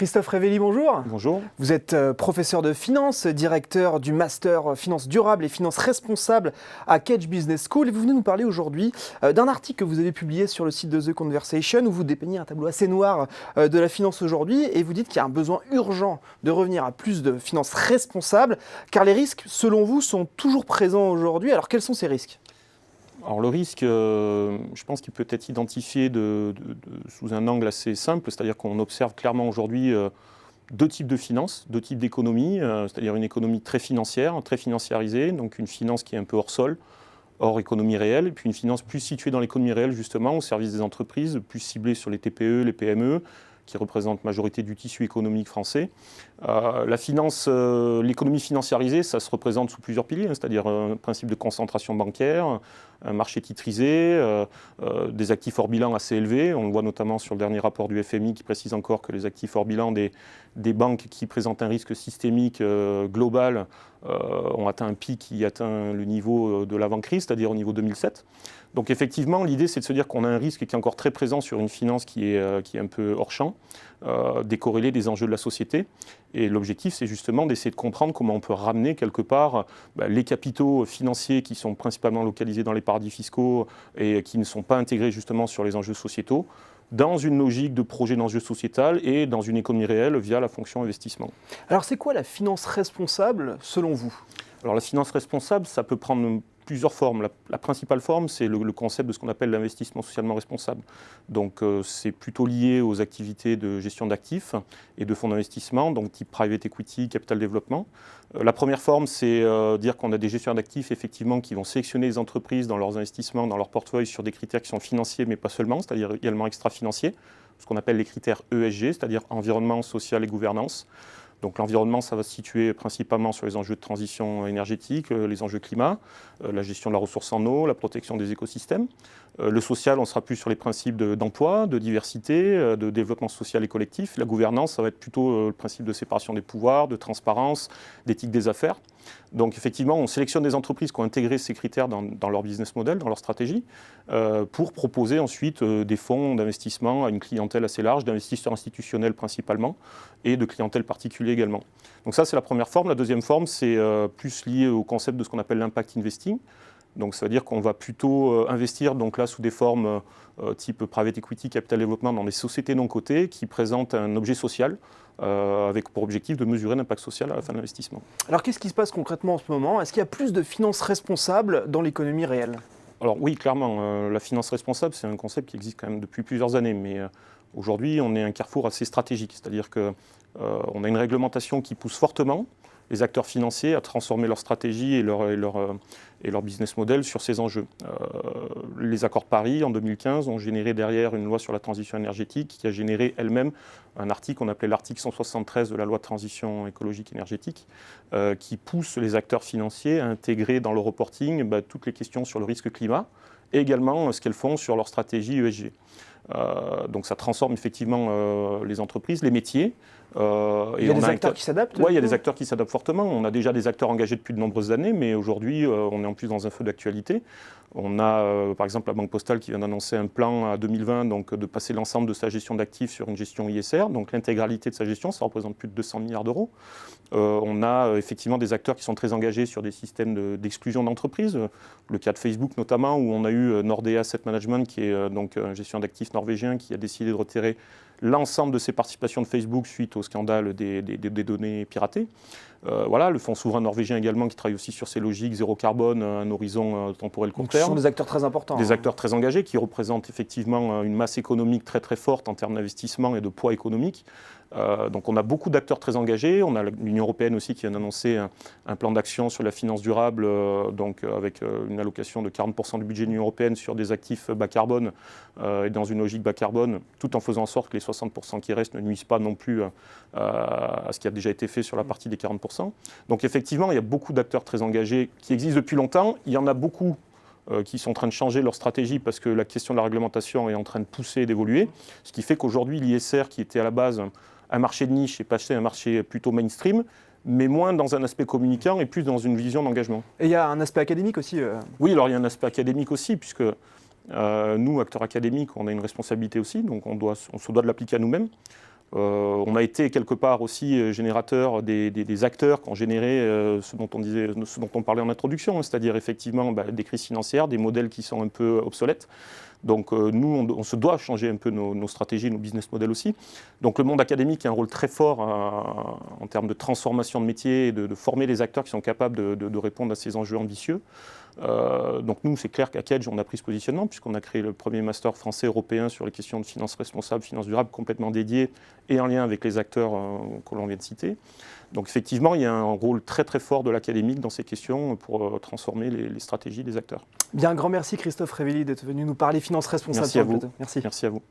Christophe Révelli, bonjour. Bonjour. Vous êtes professeur de finance, directeur du master finance durable et finance responsable à Kedge Business School. Et vous venez nous parler aujourd'hui d'un article que vous avez publié sur le site de The Conversation où vous dépeignez un tableau assez noir de la finance aujourd'hui et vous dites qu'il y a un besoin urgent de revenir à plus de finances responsables car les risques, selon vous, sont toujours présents aujourd'hui. Alors quels sont ces risques ? Alors le risque, je pense qu'il peut être identifié sous un angle assez simple, c'est-à-dire qu'on observe clairement aujourd'hui deux types de finances, deux types d'économies, c'est-à-dire une économie très financière, très financiarisée, donc une finance qui est un peu hors sol, hors économie réelle, et puis une finance plus située dans l'économie réelle justement, au service des entreprises, plus ciblée sur les TPE, les PME, qui représentent la majorité du tissu économique français. L'économie financiarisée, ça se représente sous plusieurs piliers, c'est-à-dire un principe de concentration bancaire, un marché titrisé, des actifs hors bilan assez élevés. On le voit notamment sur le dernier rapport du FMI qui précise encore que les actifs hors bilan des banques qui présentent un risque systémique global ont atteint un pic qui atteint le niveau de l'avant-crise, c'est-à-dire au niveau 2007. Donc effectivement, l'idée c'est de se dire qu'on a un risque qui est encore très présent sur une finance qui est un peu hors champ, décorrélée des enjeux de la société. Et l'objectif c'est justement d'essayer de comprendre comment on peut ramener quelque part les capitaux financiers qui sont principalement localisés dans les paradis fiscaux et qui ne sont pas intégrés justement sur les enjeux sociétaux, dans une logique de projet d'enjeu sociétal et dans une économie réelle via la fonction investissement. Alors c'est quoi la finance responsable selon vous ? Alors la finance responsable, ça peut prendre plusieurs formes. La principale forme, c'est le concept de ce qu'on appelle l'investissement socialement responsable. Donc c'est plutôt lié aux activités de gestion d'actifs et de fonds d'investissement, donc type private equity, capital développement. La première forme, c'est dire qu'on a des gestionnaires d'actifs effectivement qui vont sélectionner les entreprises dans leurs investissements, dans leur portefeuille sur des critères qui sont financiers, mais pas seulement, c'est-à-dire également extra-financiers, ce qu'on appelle les critères ESG, c'est-à-dire environnement, social et gouvernance. Donc l'environnement, ça va se situer principalement sur les enjeux de transition énergétique, les enjeux climat, la gestion de la ressource en eau, la protection des écosystèmes. Le social, on sera plus sur les principes d'emploi, de diversité, de développement social et collectif. La gouvernance, ça va être plutôt le principe de séparation des pouvoirs, de transparence, d'éthique des affaires. Donc effectivement, on sélectionne des entreprises qui ont intégré ces critères dans leur business model, dans leur stratégie, pour proposer ensuite des fonds d'investissement à une clientèle assez large, d'investisseurs institutionnels principalement, et de clientèle particulière également. Donc ça, c'est la première forme. La deuxième forme, c'est plus lié au concept de ce qu'on appelle l'impact investing. Donc ça veut dire qu'on va plutôt investir donc là sous des formes type private equity, capital développement dans des sociétés non cotées qui présentent un objet social avec pour objectif de mesurer l'impact social à la fin de l'investissement. Alors qu'est-ce qui se passe concrètement en ce moment ? Est-ce qu'il y a plus de finances responsables dans l'économie réelle ? Alors oui, clairement, la finance responsable, c'est un concept qui existe quand même depuis plusieurs années, mais aujourd'hui, on est à un carrefour assez stratégique, c'est-à-dire qu'on a une réglementation qui pousse fortement les acteurs financiers à transformer leur stratégie et leur business model sur ces enjeux. Les accords Paris, en 2015, ont généré derrière une loi sur la transition énergétique qui a généré elle-même un article qu'on appelait l'article 173 de la loi de transition écologique énergétique, qui pousse les acteurs financiers à intégrer dans le reporting toutes les questions sur le risque climat et également ce qu'elles font sur leur stratégie ESG. Donc ça transforme effectivement les entreprises, les métiers. Il y a des acteurs qui s'adaptent ? Oui, il y a des acteurs qui s'adaptent fortement. On a déjà des acteurs engagés depuis de nombreuses années, mais aujourd'hui, on est en plus dans un feu d'actualité. On a par exemple la Banque Postale qui vient d'annoncer un plan à 2020 donc, de passer l'ensemble de sa gestion d'actifs sur une gestion ISR. Donc l'intégralité de sa gestion, ça représente plus de 200 milliards d'euros. On a effectivement des acteurs qui sont très engagés sur des systèmes d'exclusion d'entreprises. Le cas de Facebook notamment, où on a eu Nordea Asset Management, qui est donc un gestion d'actifs norvégien, qui a décidé de retirer l'ensemble de ses participations de Facebook suite au scandale des données piratées. Voilà, le fonds souverain norvégien également qui travaille aussi sur ces logiques zéro carbone, un horizon temporel court terme. Ce sont des acteurs très importants. Des acteurs très engagés qui représentent effectivement une masse économique très très forte en termes d'investissement et de poids économique. Donc on a beaucoup d'acteurs très engagés. On a l'Union européenne aussi qui vient d'annoncer un plan d'action sur la finance durable, donc avec une allocation de 40% du budget de l'Union européenne sur des actifs bas carbone et dans une logique bas carbone, tout en faisant en sorte que les 60% qui restent ne nuisent pas non plus à ce qui a déjà été fait sur la partie des 40%. Donc effectivement, il y a beaucoup d'acteurs très engagés qui existent depuis longtemps. Il y en a beaucoup qui sont en train de changer leur stratégie parce que la question de la réglementation est en train de pousser et d'évoluer. Ce qui fait qu'aujourd'hui, l'ISR, qui était à la base un marché de niche, est passé à un marché plutôt mainstream, mais moins dans un aspect communicant et plus dans une vision d'engagement. Et il y a un aspect académique aussi Oui, alors il y a un aspect académique aussi, puisque nous, acteurs académiques, on a une responsabilité aussi, donc on se doit de l'appliquer à nous-mêmes. On a été quelque part aussi générateur des acteurs qui ont généré ce dont on parlait en introduction, c'est-à-dire effectivement des crises financières, des modèles qui sont un peu obsolètes. Donc nous, on se doit changer un peu nos stratégies, nos business models aussi. Donc le monde académique a un rôle très fort en termes de transformation de métier et de former les acteurs qui sont capables de répondre à ces enjeux ambitieux. Donc nous, c'est clair qu'à Kedge, on a pris ce positionnement puisqu'on a créé le premier master français européen sur les questions de finances responsables, finances durables, complètement dédié et en lien avec les acteurs que l'on vient de citer. Donc effectivement, il y a un rôle très très fort de l'académique dans ces questions pour transformer les stratégies des acteurs. Bien, un grand merci Christophe Révelli d'être venu nous parler finances responsables. Merci à vous. Merci. Merci à vous.